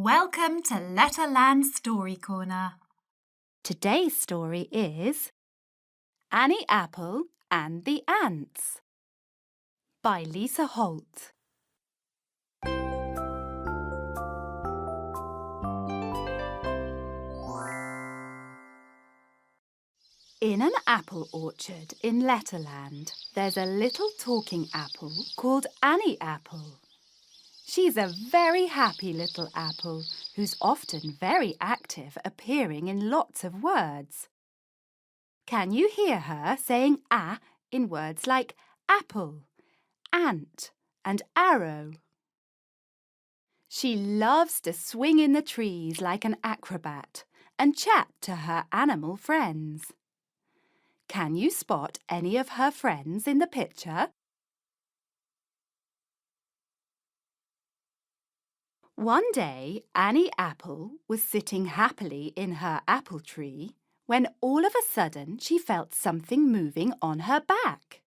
Welcome to Letterland Story Corner. Today's story is Annie Apple and the Ants by Lisa Holt. In an apple orchard in Letterland, there's a little talking apple called Annie Apple. She's a very happy little apple who's often very active, appearing in lots of words. Can you hear her saying "ah" in words like apple, ant and arrow? She loves to swing in the trees like an acrobat and chat to her animal friends. Can you spot any of her friends in the picture? One day, Annie Apple was sitting happily in her apple tree when all of a sudden she felt something moving on her back.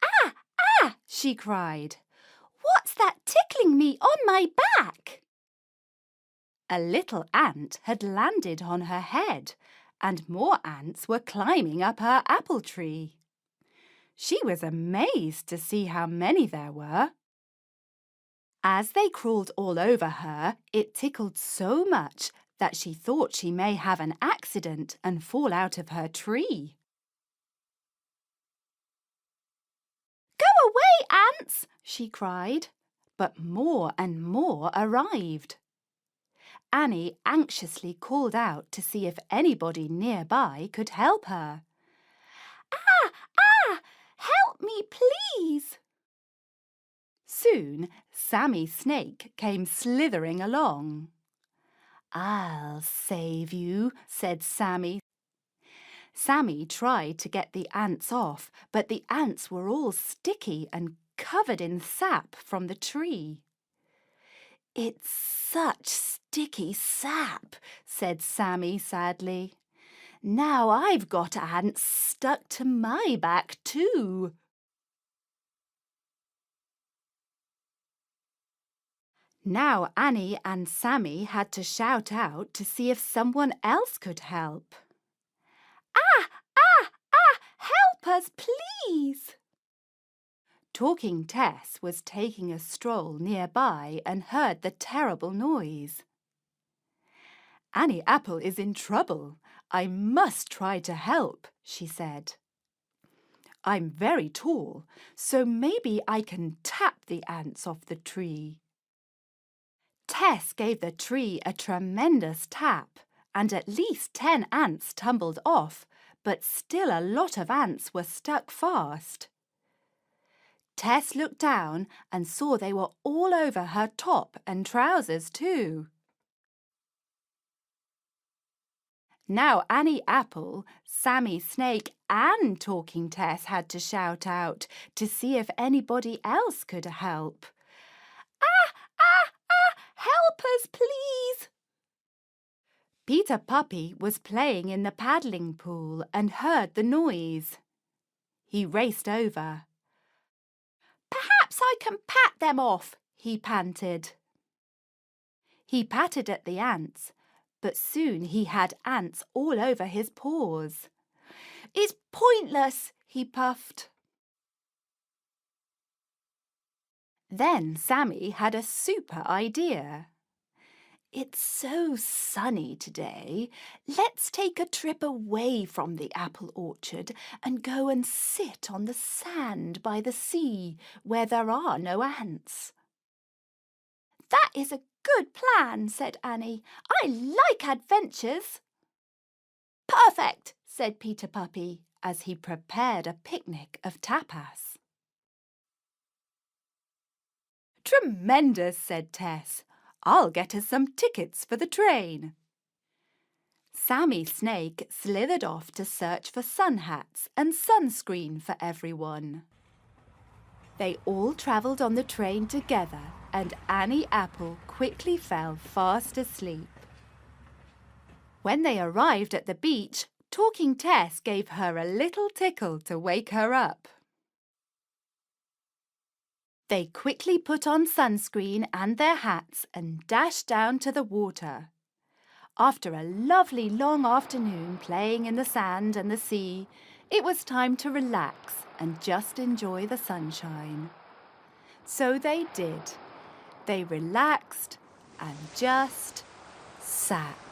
"Ah, ah!" she cried. "What's that tickling me on my back?" A little ant had landed on her head, and more ants were climbing up her apple tree. She was amazed to see how many there were. As they crawled all over her, it tickled so much that she thought she may have an accident and fall out of her tree. "Go away, ants!" she cried, but more and more arrived. Annie anxiously called out to see if anybody nearby could help her. "Ah, ah! Help me, please!" Soon, Sammy Snake came slithering along. "I'll save you," said Sammy. Sammy tried to get the ants off, but the ants were all sticky and covered in sap from the tree. "It's such sticky sap," said Sammy sadly. "Now I've got ants stuck to my back too." Now Annie and Sammy had to shout out to see if someone else could help. "Ah, ah, ah! Help us, please!" Talking Tess was taking a stroll nearby and heard the terrible noise. "Annie Apple is in trouble. I must try to help," she said. "I'm very tall, so maybe I can tap the ants off the tree." Tess gave the tree a tremendous tap, and at least 10 ants tumbled off, but still a lot of ants were stuck fast. Tess looked down and saw they were all over her top and trousers too. Now Annie Apple, Sammy Snake and Talking Tess had to shout out to see if anybody else could help. "Ah, ah, ah! Help us, please!" Peter Puppy was playing in the paddling pool and heard the noise. He raced over. "Perhaps I can pat them off," he panted. He patted at the ants, but soon he had ants all over his paws. "It's pointless," he puffed. Then Sammy had a super idea. "It's so sunny today. Let's take a trip away from the apple orchard and go and sit on the sand by the sea where there are no ants." "That is a good plan," said Annie. "I like adventures." "Perfect," said Peter Puppy as he prepared a picnic of tapas. "Tremendous," said Tess. "I'll get us some tickets for the train." Sammy Snake slithered off to search for sun hats and sunscreen for everyone. They all travelled on the train together, and Annie Apple quickly fell fast asleep. When they arrived at the beach, Talking Tess gave her a little tickle to wake her up. They quickly put on sunscreen and their hats and dashed down to the water. After a lovely long afternoon playing in the sand and the sea, it was time to relax and just enjoy the sunshine. So they did. They relaxed and just sat.